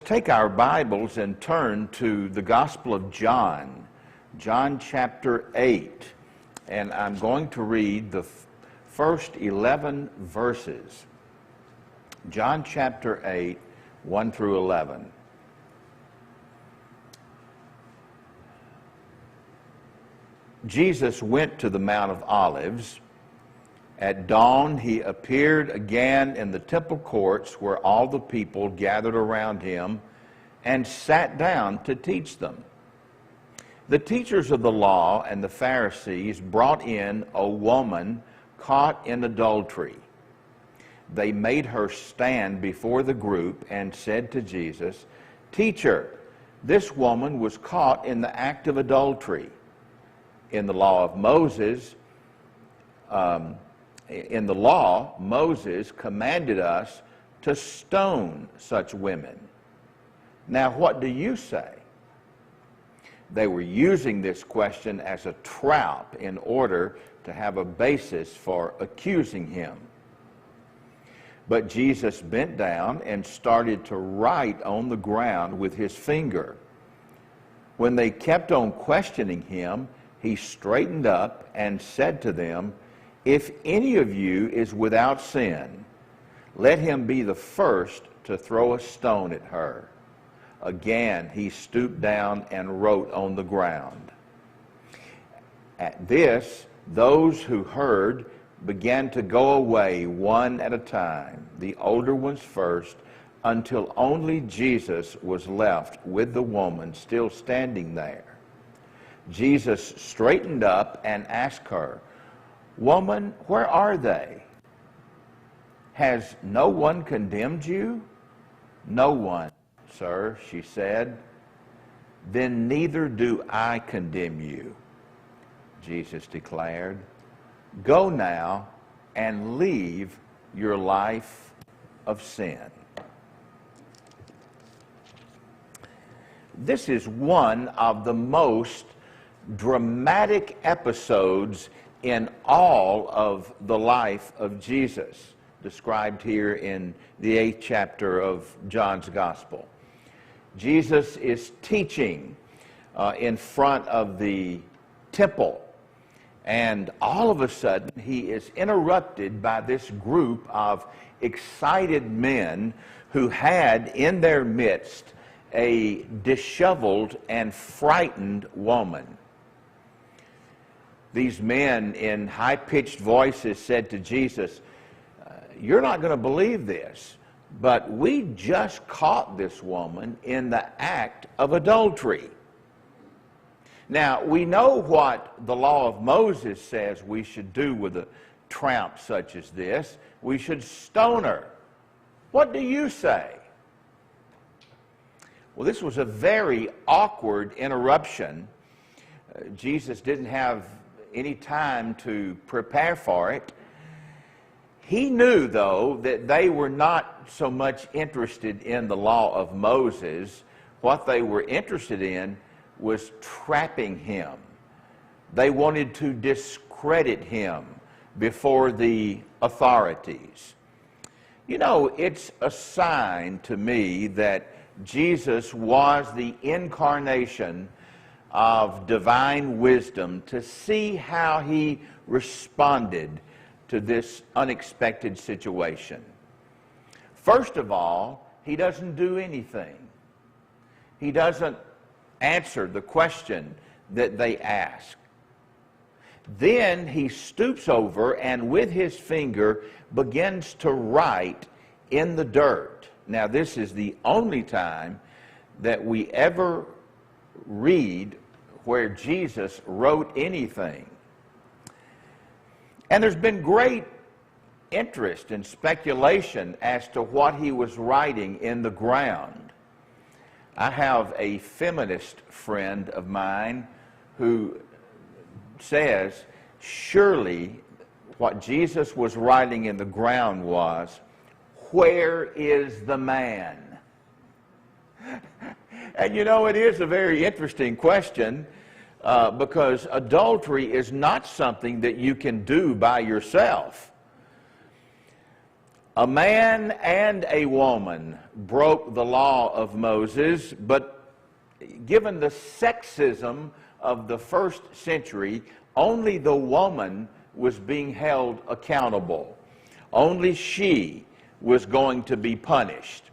Take our Bibles and turn to the Gospel of John, John chapter 8, and I'm going to read the first 11 verses. John chapter 8, 1 through 11. Jesus went to the Mount of Olives. At dawn, he appeared again in the temple courts where all the people gathered around him and sat down to teach them. The teachers of the law and the Pharisees brought in a woman caught in adultery. They made her stand before the group and said to Jesus, "Teacher, this woman was caught in the act of adultery. In the law, Moses commanded us to stone such women. Now, what do you say?" They were using this question as a trap in order to have a basis for accusing him. But Jesus bent down and started to write on the ground with his finger. When they kept on questioning him, he straightened up and said to them, "If any of you is without sin, let him be the first to throw a stone at her." Again, he stooped down and wrote on the ground. At this, those who heard began to go away one at a time, the older ones first, until only Jesus was left with the woman still standing there. Jesus straightened up and asked her, "Woman, where are they? Has no one condemned you?" "No one, sir," she said. "Then neither do I condemn you," Jesus declared. "Go now and leave your life of sin." This is one of the most dramatic episodes in all of the life of Jesus, described here in the 8th chapter of John's Gospel. Jesus is teaching in front of the temple, and all of a sudden he is interrupted by this group of excited men who had in their midst a disheveled and frightened woman. These men in high-pitched voices said to Jesus, "You're not going to believe this, but we just caught this woman in the act of adultery." Now, we know what the law of Moses says we should do with a tramp such as this. We should stone her. What do you say? Well, this was a very awkward interruption. Jesus didn't have any time to prepare for it. He knew, though, that they were not so much interested in the law of Moses. What they were interested in was trapping him. They wanted to discredit him before the authorities. You know, it's a sign to me that Jesus was the incarnation of divine wisdom to see how he responded to this unexpected situation. First of all, he doesn't do anything. He doesn't answer the question that they ask. Then he stoops over and with his finger begins to write in the dirt. Now, this is the only time that we ever read where Jesus wrote anything. And there's been great interest and speculation as to what he was writing in the ground. I have a feminist friend of mine who says, surely what Jesus was writing in the ground was, "Where is the man?" And you know, it is a very interesting question because adultery is not something that you can do by yourself. A man and a woman broke the law of Moses, but given the sexism of the first century, only the woman was being held accountable. Only she was going to be punished.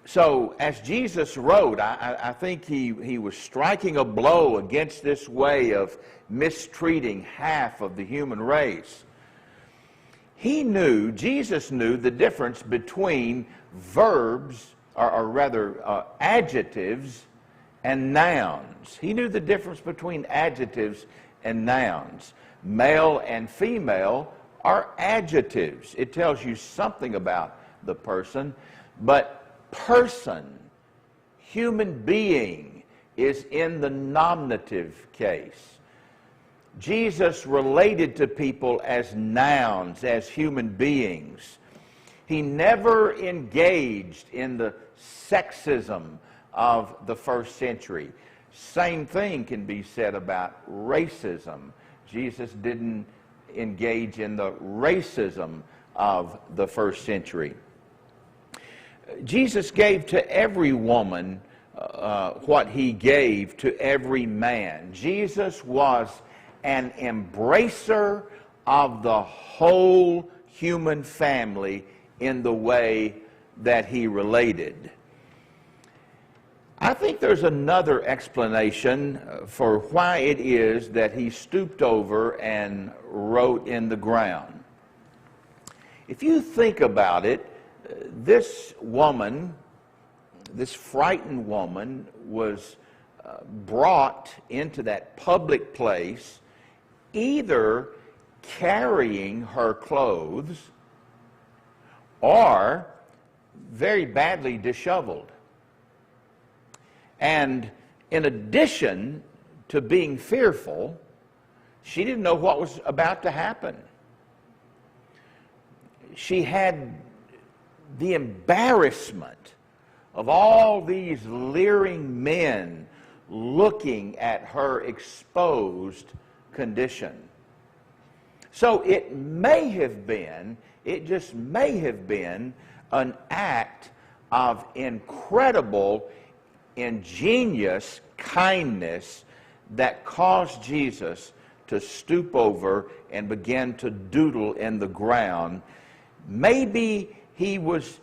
So as Jesus wrote, I think he was striking a blow against this way of mistreating half of the human race. Jesus knew the difference between verbs, or rather adjectives and nouns. He knew the difference between adjectives and nouns. Male and female are adjectives. It tells you something about the person, but person, human being, is in the nominative case. Jesus related to people as nouns, as human beings. He never engaged in the sexism of the first century. Same thing can be said about racism. Jesus didn't engage in the racism of the first century. Jesus gave to every woman what he gave to every man. Jesus was an embracer of the whole human family in the way that he related. I think there's another explanation for why it is that he stooped over and wrote in the ground. If you think about it, this woman, this frightened woman, was brought into that public place either carrying her clothes or very badly disheveled. And in addition to being fearful, she didn't know what was about to happen. She had the embarrassment of all these leering men looking at her exposed condition. So it just may have been an act of incredible, ingenious kindness that caused Jesus to stoop over and begin to doodle in the ground. Maybe he was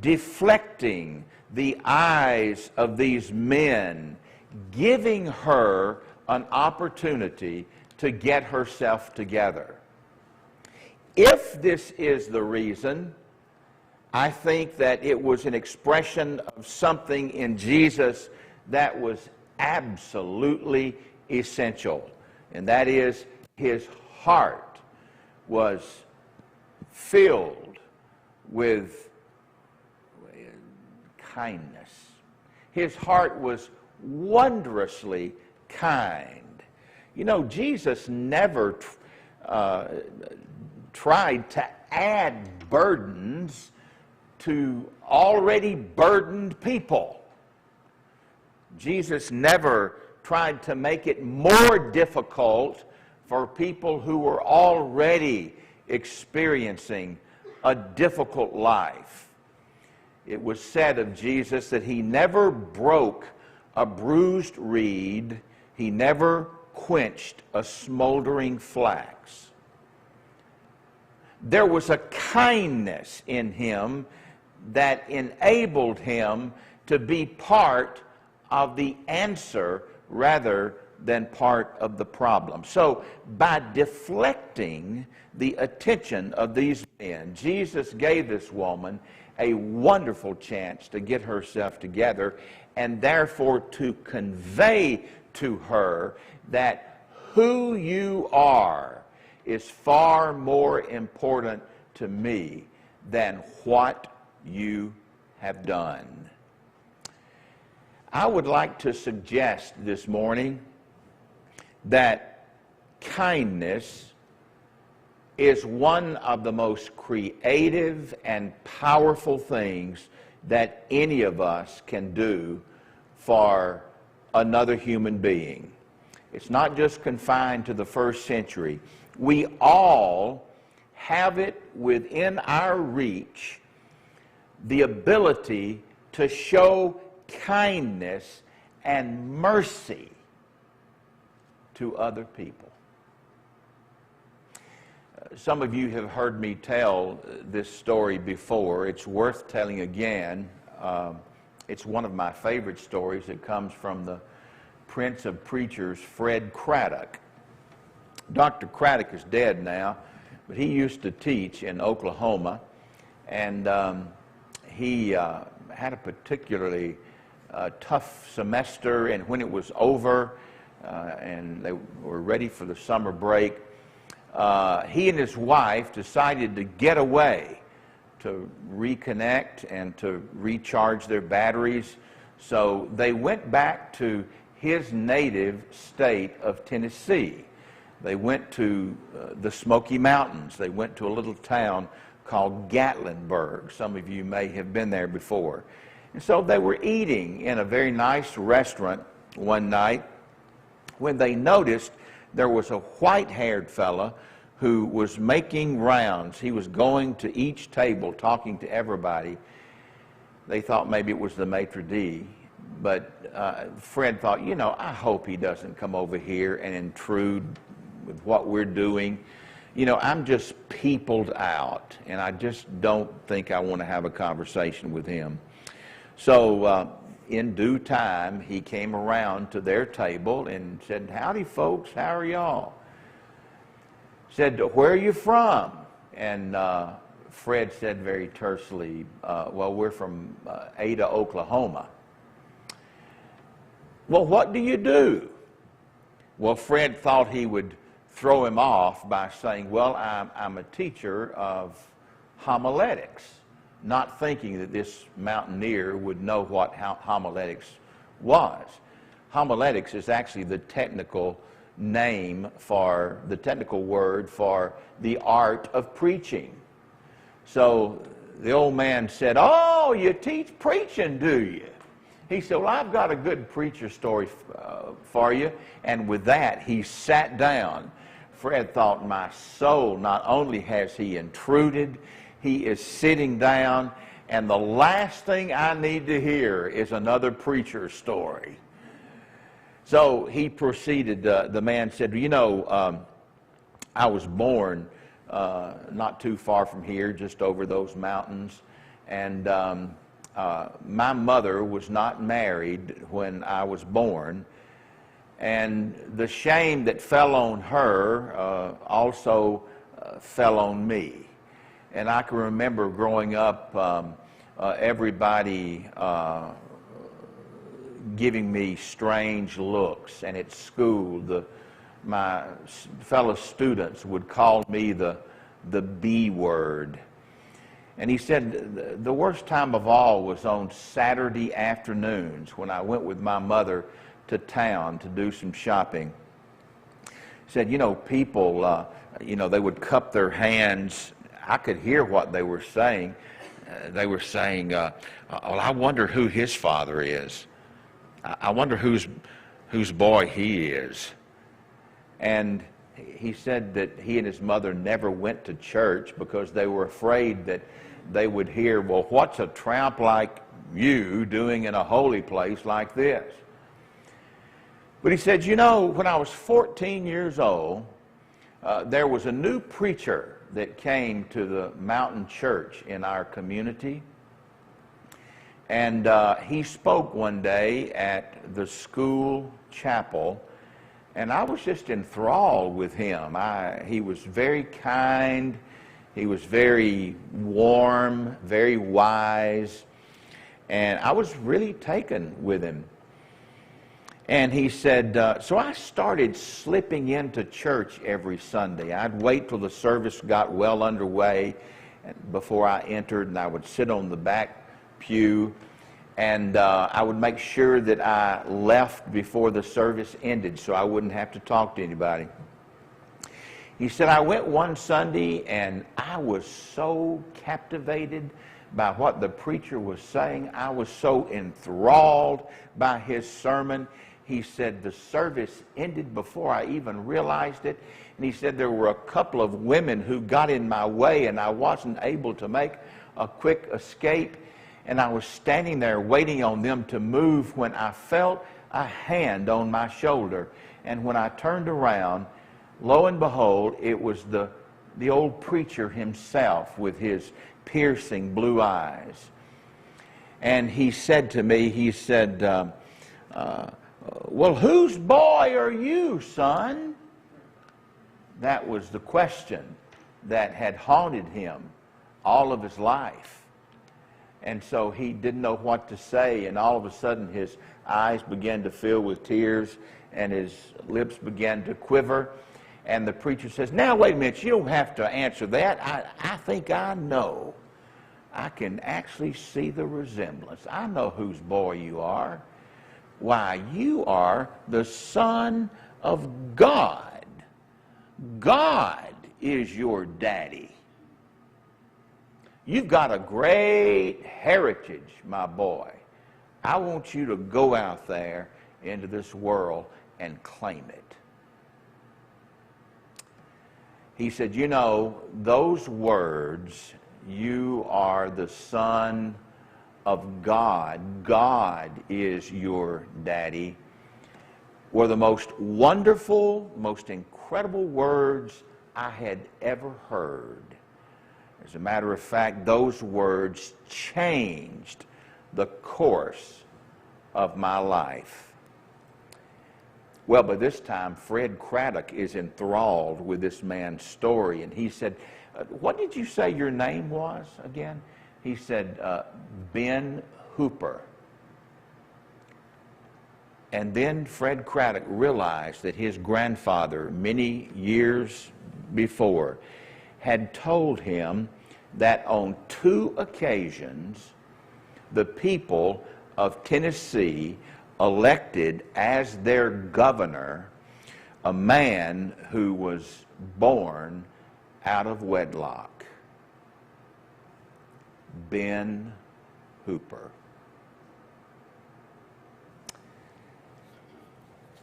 deflecting the eyes of these men, giving her an opportunity to get herself together. If this is the reason, I think that it was an expression of something in Jesus that was absolutely essential, and that is his heart was filled with kindness. His heart was wondrously kind. You know, Jesus never tried to add burdens to already burdened people. Jesus never tried to make it more difficult for people who were already experiencing a difficult life. It was said of Jesus that he never broke a bruised reed, he never quenched a smoldering flax. There was a kindness in him that enabled him to be part of the answer rather than part of the problem. So by deflecting the attention of these men, Jesus gave this woman a wonderful chance to get herself together and therefore to convey to her that who you are is far more important to me than what you have done. I would like to suggest this morning that kindness is one of the most creative and powerful things that any of us can do for another human being. It's not just confined to the first century. We all have it within our reach the ability to show kindness and mercy to other people. Some of you have heard me tell this story before. It's worth telling again. It's one of my favorite stories. It comes from the Prince of Preachers, Fred Craddock. Dr. Craddock is dead now, but he used to teach in Oklahoma, and he had a particularly tough semester, and when it was over and they were ready for the summer break, he and his wife decided to get away to reconnect and to recharge their batteries. So they went back to his native state of Tennessee. They went to the Smoky Mountains. They went to a little town called Gatlinburg. Some of you may have been there before. And so they were eating in a very nice restaurant one night when they noticed there was a white-haired fella who was making rounds. He was going to each table, talking to everybody. They thought maybe it was the maitre d', but Fred thought, you know, I hope he doesn't come over here and intrude with what we're doing. You know, I'm just peopled out, and I just don't think I want to have a conversation with him. So in due time, he came around to their table and said, howdy, folks, how are y'all? Said, where are you from? And Fred said very tersely, well, we're from Ada, Oklahoma. Well, what do you do? Well, Fred thought he would throw him off by saying, well, I'm a teacher of homiletics, not thinking that this mountaineer would know what homiletics was. Homiletics is actually the technical name for, the technical word for the art of preaching. So the old man said, oh, you teach preaching, do you? He said, well, I've got a good preacher story for you. And with that, he sat down. Fred thought, my soul, not only has he intruded, he is sitting down, and the last thing I need to hear is another preacher story. So he proceeded, the man said, you know, I was born not too far from here, just over those mountains, and my mother was not married when I was born, and the shame that fell on her also fell on me. And I can remember growing up, everybody giving me strange looks, and at school my fellow students would call me the B word. And he said the worst time of all was on Saturday afternoons when I went with my mother to town to do some shopping. He said, you know, people, you know, they would cup their hands. I could hear what they were saying. They were saying, well, I wonder who his father is. I wonder whose boy he is. And he said that he and his mother never went to church because they were afraid that they would hear, well, what's a tramp like you doing in a holy place like this? But he said, you know, when I was 14 years old, there was a new preacher that came to the mountain church in our community. And he spoke one day at the school chapel, and I was just enthralled with him. He was very kind, he was very warm, very wise, and I was really taken with him. And he said, so I started slipping into church every Sunday. I'd wait till the service got well underway before I entered, and I would sit on the back pew, and I would make sure that I left before the service ended so I wouldn't have to talk to anybody. He said, I went one Sunday, and I was so captivated by what the preacher was saying. I was so enthralled by his sermon. he said, the service ended before I even realized it. And he said there were a couple of women who got in my way and I wasn't able to make a quick escape. And I was standing there waiting on them to move when I felt a hand on my shoulder. And when I turned around, lo and behold, it was the old preacher himself with his piercing blue eyes. And he said to me, he said, well, whose boy are you, son? That was the question that had haunted him all of his life. And so he didn't know what to say, and all of a sudden his eyes began to fill with tears and his lips began to quiver. And the preacher says, now wait a minute, you don't have to answer that. I think I know. I can actually see the resemblance. I know whose boy you are. Why, you are the Son of God. God is your daddy. You've got a great heritage, my boy. I want you to go out there into this world and claim it. He said, you know, those words, you are the Son of God, God is your daddy, were the most wonderful, most incredible words I had ever heard. As a matter of fact, those words changed the course of my life. Well, by this time, Fred Craddock is enthralled with this man's story, and he said, what did you say your name was again? He said, Ben Hooper. And then Fred Craddock realized that his grandfather, many years before, had told him that on 2 occasions, the people of Tennessee elected as their governor a man who was born out of wedlock. Ben Hooper.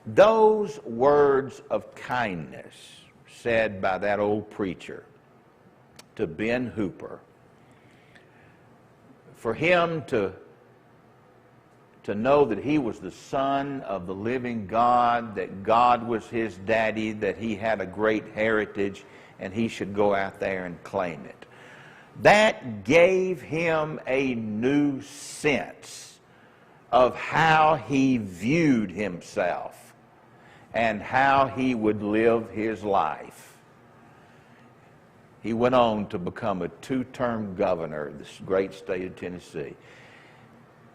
Those words of kindness said by that old preacher to Ben Hooper, for him to know that he was the son of the living God, that God was his daddy, that he had a great heritage, and he should go out there and claim it. That gave him a new sense of how he viewed himself and how he would live his life. He went on to become a 2-term governor of this great state of Tennessee.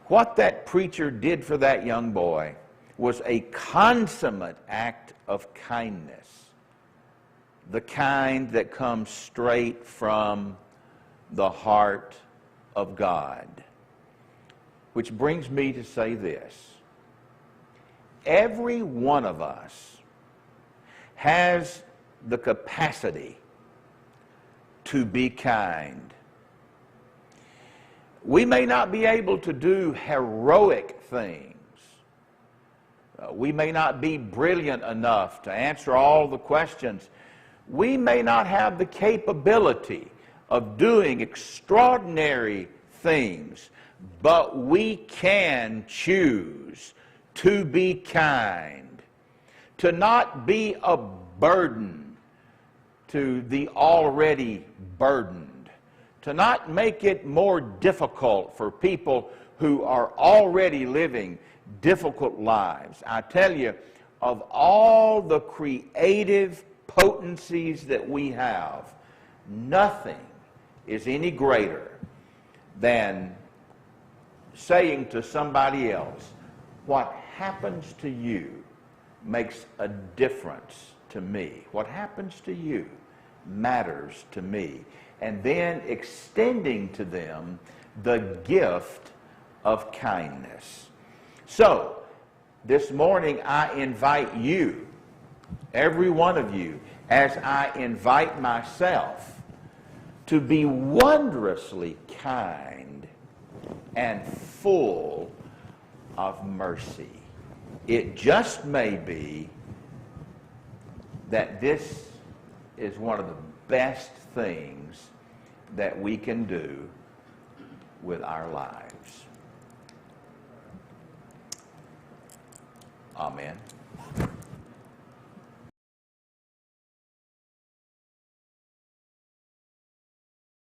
What that preacher did for that young boy was a consummate act of kindness, the kind that comes straight from the heart of God. Which brings me to say this. Every one of us has the capacity to be kind. We may not be able to do heroic things. We may not be brilliant enough to answer all the questions. We may not have the capability of doing extraordinary things, but we can choose to be kind, to not be a burden to the already burdened, to not make it more difficult for people who are already living difficult lives. I tell you, of all the creative potencies that we have, nothing is any greater than saying to somebody else, what happens to you makes a difference to me. What happens to you matters to me. And then extending to them the gift of kindness. So, this morning I invite you, every one of you, as I invite myself, to be wondrously kind and full of mercy. It just may be that this is one of the best things that we can do with our lives. Amen.